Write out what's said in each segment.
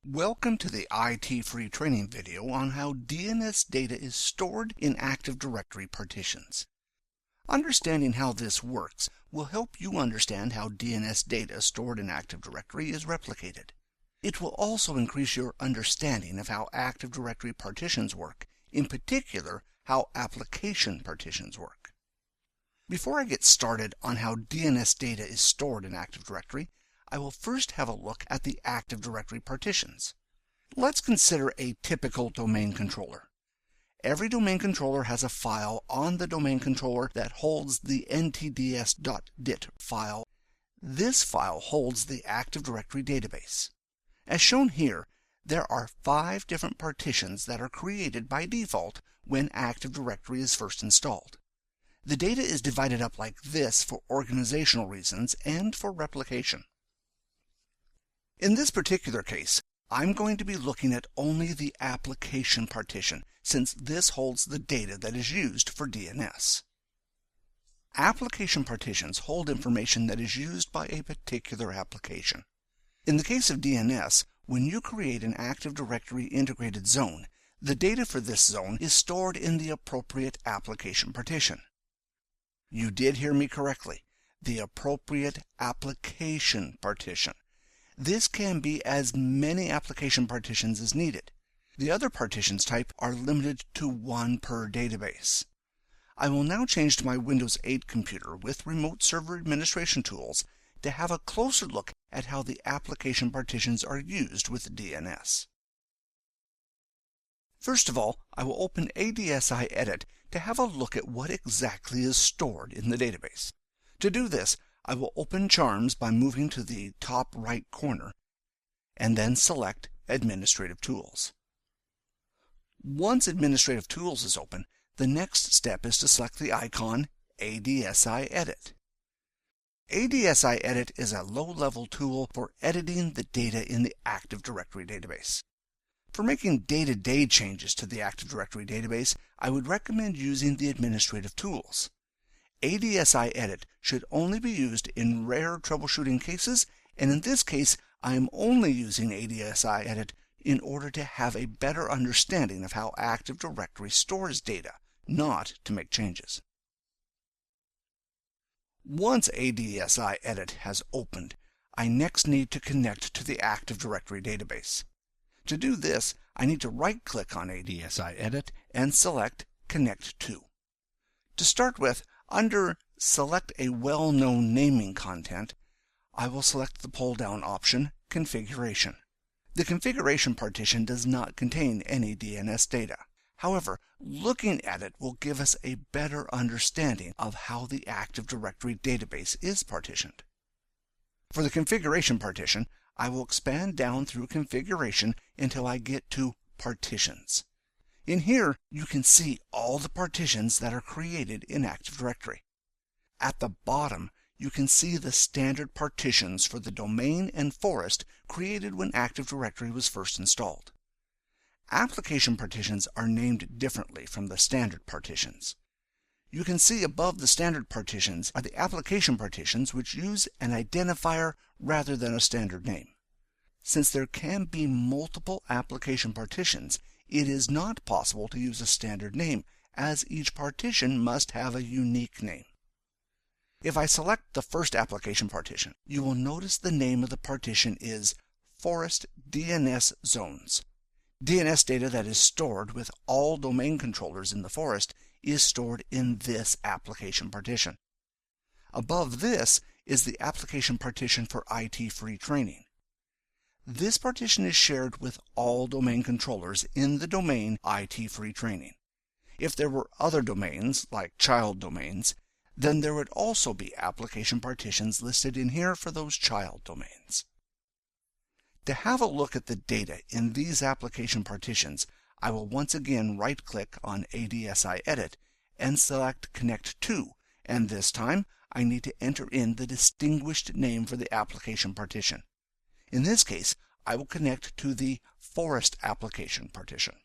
Welcome to the ITFreeTraining video on how DNS data is stored in Active Directory partitions. Understanding how this works will help you understand how DNS data stored in Active Directory is replicated. It will also increase your understanding of how Active Directory partitions work, in particular how application partitions work. Before I get started on how DNS data is stored in Active Directory, I will first have a look at the Active Directory partitions. Let's consider a typical domain controller. Every domain controller has a file on the domain controller that holds the NTDS.DIT file. This file holds the Active Directory database. As shown here, there are 5 different partitions that are created by default when Active Directory is first installed. The data is divided up like this for organizational reasons and for replication. In this particular case, I'm going to be looking at only the application partition, since this holds the data that is used for DNS. Application partitions hold information that is used by a particular application. In the case of DNS, when you create an Active Directory integrated zone, the data for this zone is stored in the appropriate application partition. You did hear me correctly, the appropriate application partition. This can be as many application partitions as needed. The other partitions type are limited to 1 per database. I will now change to my Windows 8 computer with remote server administration tools to have a closer look at how the application partitions are used with DNS. First of all, I will open ADSI Edit to have a look at what exactly is stored in the database. To do this, I will open Charms by moving to the top right corner and then select Administrative Tools. Once Administrative Tools is open, the next step is to select the icon ADSI Edit. ADSI Edit is a low-level tool for editing the data in the Active Directory database. For making day-to-day changes to the Active Directory database, I would recommend using the Administrative Tools. ADSI Edit should only be used in rare troubleshooting cases, and in this case, I am only using ADSI Edit in order to have a better understanding of how Active Directory stores data, not to make changes. Once ADSI Edit has opened, I next need to connect to the Active Directory database. To do this, I need to right-click on ADSI Edit and select Connect To. To start with, under Select a well-known naming content, I will select the pull-down option Configuration. The configuration partition does not contain any DNS data. However, looking at it will give us a better understanding of how the Active Directory database is partitioned. For the configuration partition, I will expand down through Configuration until I get to Partitions. In here, you can see all the partitions that are created in Active Directory. At the bottom, you can see the standard partitions for the domain and forest created when Active Directory was first installed. Application partitions are named differently from the standard partitions. You can see above the standard partitions are the application partitions, which use an identifier rather than a standard name. Since there can be multiple application partitions, it is not possible to use a standard name, as each partition must have a unique name. If I select the first application partition, you will notice the name of the partition is Forest DNS Zones. DNS data that is stored with all domain controllers in the forest is stored in this application partition. Above this is the application partition for ITFreeTraining. This partition is shared with all domain controllers in the domain ITFreeTraining. If there were other domains, like child domains, then there would also be application partitions listed in here for those child domains. To have a look at the data in these application partitions, I will once again right-click on ADSI Edit and select Connect To, and this time I need to enter in the distinguished name for the application partition. In this case, I will connect to the Forest Application partition.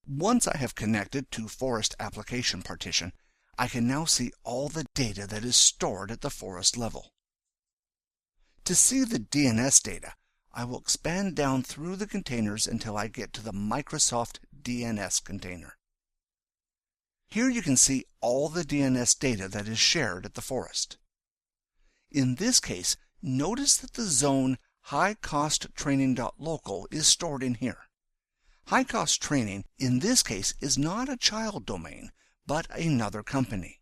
Once I have connected to Forest Application partition, I can now see all the data that is stored at the forest level. To see the DNS data, I will expand down through the containers until I get to the Microsoft DNS container. Here you can see all the DNS data that is shared at the forest. In this case, notice that the zone highcosttraining.local is stored in here. High Cost Training, in this case, is not a child domain, but another company.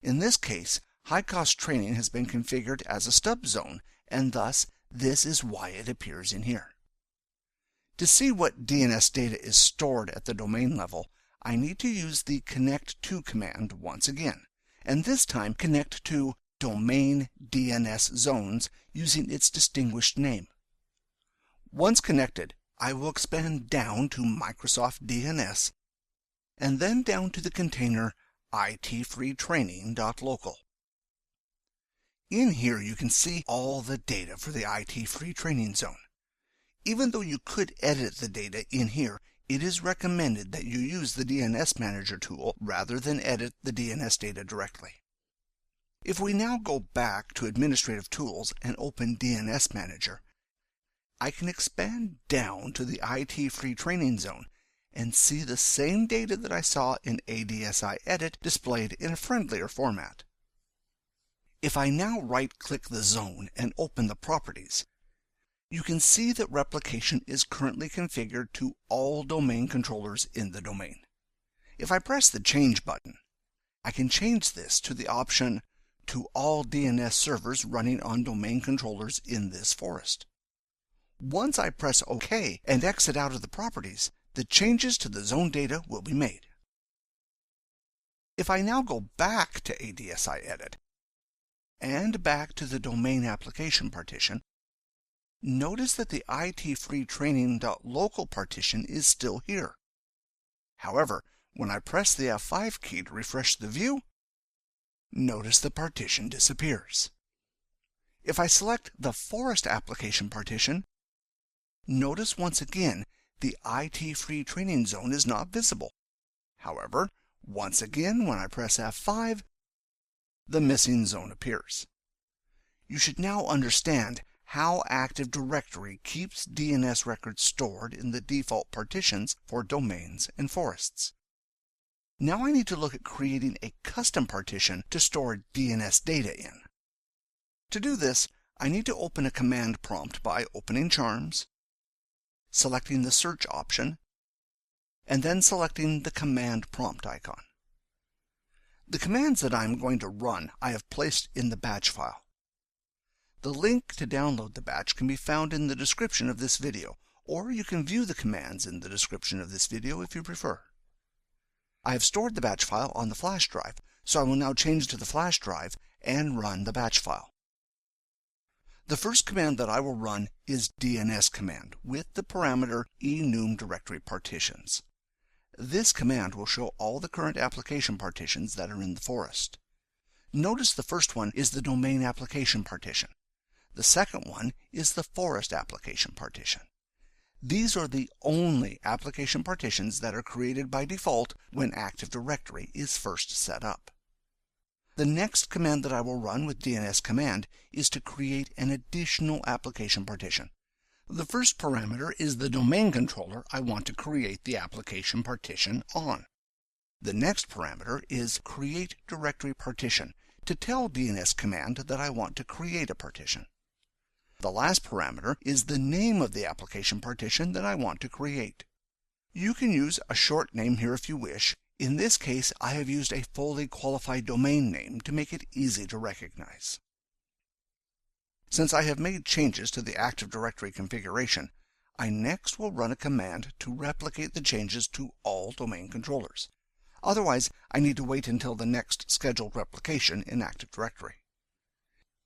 In this case, High Cost Training has been configured as a stub zone, and thus this is why it appears in here. To see what DNS data is stored at the domain level, I need to use the connect to command once again, and this time connect to domain DNS zones using its distinguished name. Once connected, I will expand down to Microsoft DNS and then down to the container ITFreeTraining.local. In here you can see all the data for the ITFreeTraining zone. Even though you could edit the data in here, it is recommended that you use the DNS Manager tool rather than edit the DNS data directly. If we now go back to Administrative Tools and open DNS Manager, I can expand down to the ITFreeTraining zone and see the same data that I saw in ADSI Edit displayed in a friendlier format. If I now right-click the zone and open the properties, you can see that replication is currently configured to all domain controllers in the domain. If I press the Change button, I can change this to the option to all DNS servers running on domain controllers in this forest. Once I press OK and exit out of the properties, the changes to the zone data will be made. If I now go back to ADSI Edit and back to the domain application partition, notice that the ITFreeTraining.local partition is still here. However, when I press the F5 key to refresh the view, notice the partition disappears. If I select the Forest application partition, notice once again the ITFreeTraining zone is not visible. However, once again when I press F5, the missing zone appears. You should now understand how Active Directory keeps DNS records stored in the default partitions for domains and forests. Now I need to look at creating a custom partition to store DNS data in. To do this, I need to open a command prompt by opening Charms, selecting the search option, and then selecting the command prompt icon. The commands that I'm going to run I have placed in the batch file. The link to download the batch can be found in the description of this video, or you can view the commands in the description of this video if you prefer. I have stored the batch file on the flash drive, so I will now change to the flash drive and run the batch file. The first command that I will run is DNS command with the parameter enum directory partitions. This command will show all the current application partitions that are in the forest. Notice the first one is the domain application partition. The second one is the forest application partition. These are the only application partitions that are created by default when Active Directory is first set up. The next command that I will run with DNS Command is to create an additional application partition. The first parameter is the domain controller I want to create the application partition on. The next parameter is create directory partition to tell DNS Command that I want to create a partition. The last parameter is the name of the application partition that I want to create. You can use a short name here if you wish. In this case, I have used a fully qualified domain name to make it easy to recognize. Since I have made changes to the Active Directory configuration, I next will run a command to replicate the changes to all domain controllers. Otherwise, I need to wait until the next scheduled replication in Active Directory.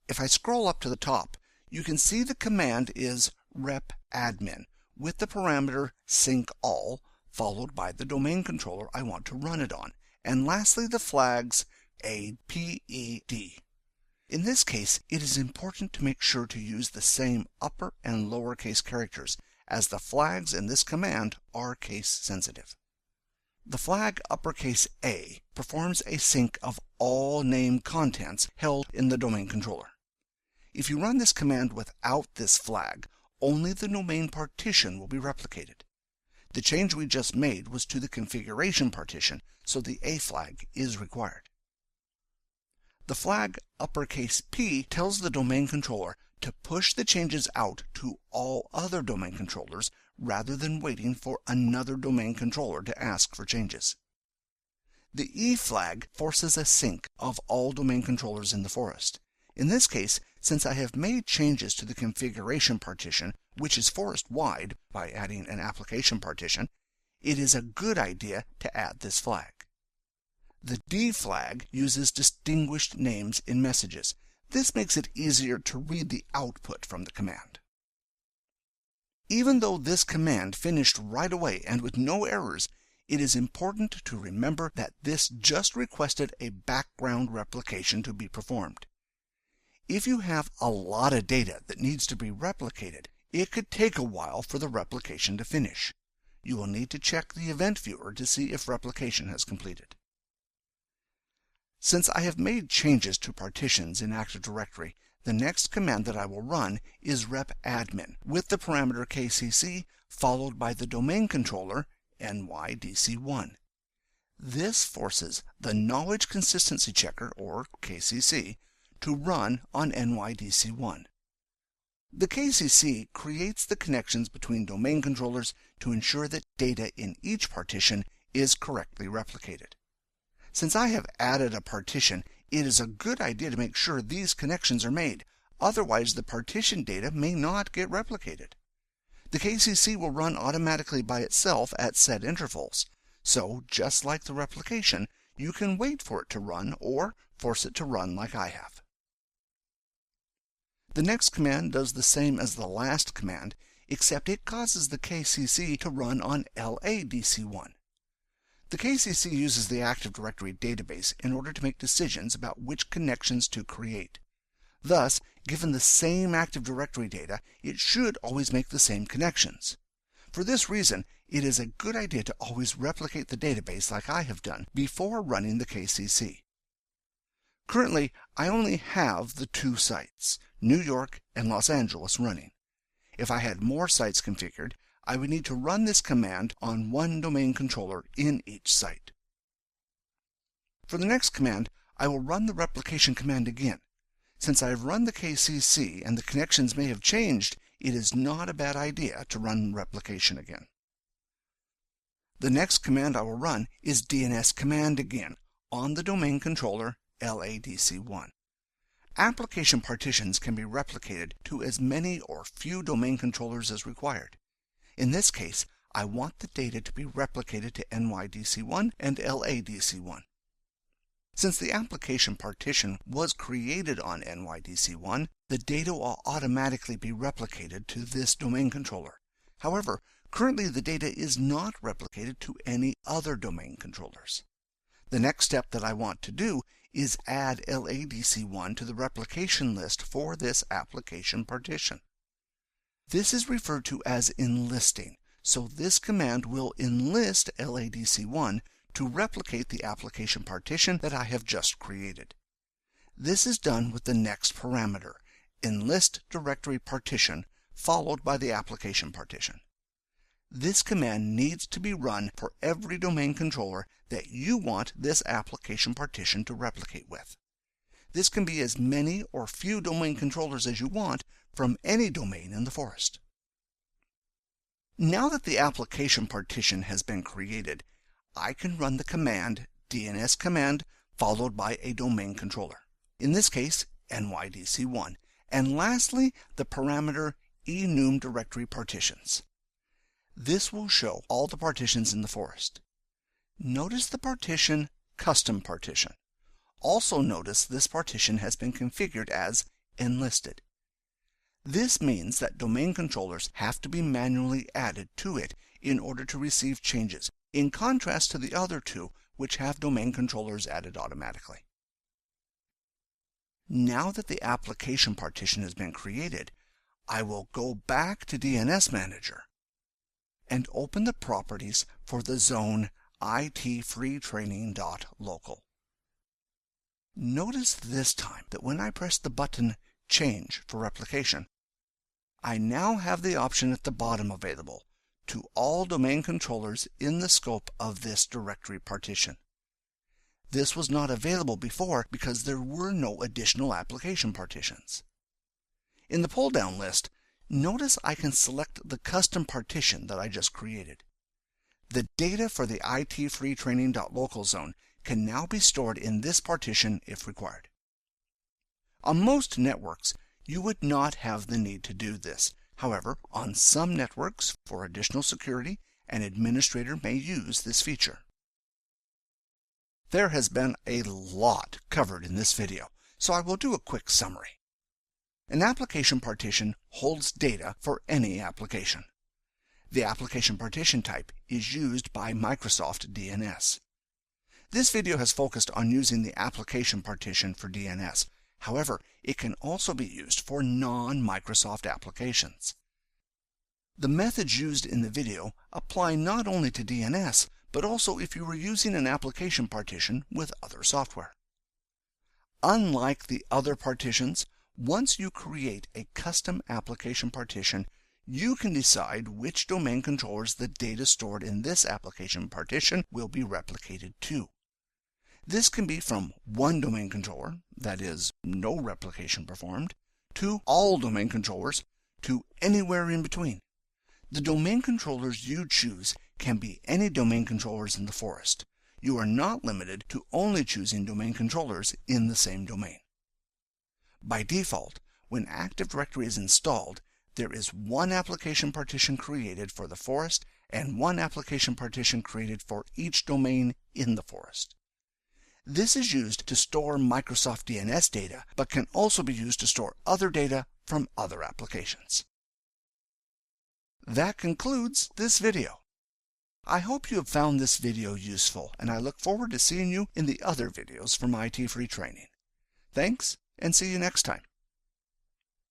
If I scroll up to the top, you can see the command is repadmin with the parameter sync all, followed by the domain controller I want to run it on, and lastly the flags APED. In this case, it is important to make sure to use the same upper and lowercase characters, as the flags in this command are case sensitive. The flag uppercase A performs a sync of all name contents held in the domain controller. If you run this command without this flag, only the domain partition will be replicated. The change we just made was to the configuration partition, so the A flag is required. The flag uppercase P tells the domain controller to push the changes out to all other domain controllers rather than waiting for another domain controller to ask for changes. The E flag forces a sync of all domain controllers in the forest. In this case, since I have made changes to the configuration partition, which is forest-wide by adding an application partition, it is a good idea to add this flag. The D flag uses distinguished names in messages. This makes it easier to read the output from the command. Even though this command finished right away and with no errors, it is important to remember that this just requested a background replication to be performed. If you have a lot of data that needs to be replicated, it could take a while for the replication to finish. You will need to check the event viewer to see if replication has completed. Since I have made changes to partitions in Active Directory, the next command that I will run is repadmin with the parameter kcc followed by the domain controller NYDC1. This forces the Knowledge Consistency Checker, or KCC, to run on NYDC1. The KCC creates the connections between domain controllers to ensure that data in each partition is correctly replicated. Since I have added a partition, it is a good idea to make sure these connections are made, otherwise the partition data may not get replicated. The KCC will run automatically by itself at set intervals, so just like the replication, you can wait for it to run or force it to run like I have. The next command does the same as the last command, except it causes the KCC to run on LADC1. The KCC uses the Active Directory database in order to make decisions about which connections to create. Thus, given the same Active Directory data, it should always make the same connections. For this reason, it is a good idea to always replicate the database like I have done before running the KCC. Currently, I only have the 2 sites, New York and Los Angeles, running. If I had more sites configured, I would need to run this command on one domain controller in each site. For the next command, I will run the replication command again. Since I have run the KCC and the connections may have changed, it is not a bad idea to run replication again. The next command I will run is DNS Command again on the domain controller LADC1. Application partitions can be replicated to as many or few domain controllers as required. In this case, I want the data to be replicated to NYDC1 and LADC1. Since the application partition was created on NYDC1, the data will automatically be replicated to this domain controller. However, currently the data is not replicated to any other domain controllers. The next step that I want to do is add LADC1 to the replication list for this application partition. This is referred to as enlisting, so this command will enlist LADC1 to replicate the application partition that I have just created. This is done with the next parameter, enlist directory partition, followed by the application partition. This command needs to be run for every domain controller that you want this application partition to replicate with. This can be as many or few domain controllers as you want from any domain in the forest. Now that the application partition has been created, I can run the command DNS Command followed by a domain controller. In this case, NYDC1. And lastly, the parameter enum directory partitions. This will show all the partitions in the forest. Notice the partition Custom Partition. Also notice this partition has been configured as enlisted. This means that domain controllers have to be manually added to it in order to receive changes, in contrast to the other 2, which have domain controllers added automatically. Now that the application partition has been created, I will go back to DNS Manager and open the properties for the zone ITFreeTraining.local. Notice this time that when I press the button Change for Replication, I now have the option at the bottom available to all domain controllers in the scope of this directory partition. This was not available before because there were no additional application partitions. In the pull-down list, notice I can select the custom partition that I just created. The data for the ITFreeTraining.local zone can now be stored in this partition if required. On most networks, you would not have the need to do this. However, on some networks, for additional security, an administrator may use this feature. There has been a lot covered in this video, so I will do a quick summary. An application partition holds data for any application. The application partition type is used by Microsoft DNS. This video has focused on using the application partition for DNS. However, it can also be used for non-Microsoft applications. The methods used in the video apply not only to DNS, but also if you were using an application partition with other software. Unlike the other partitions, once you create a custom application partition, you can decide which domain controllers the data stored in this application partition will be replicated to. This can be from one domain controller, that is, no replication performed, to all domain controllers, to anywhere in between. The domain controllers you choose can be any domain controllers in the forest. You are not limited to only choosing domain controllers in the same domain. By default, when Active Directory is installed, there is one application partition created for the forest and one application partition created for each domain in the forest. This is used to store Microsoft DNS data, but can also be used to store other data from other applications. That concludes this video. I hope you have found this video useful, and I look forward to seeing you in the other videos from IT Free Training. Thanks, and see you next time.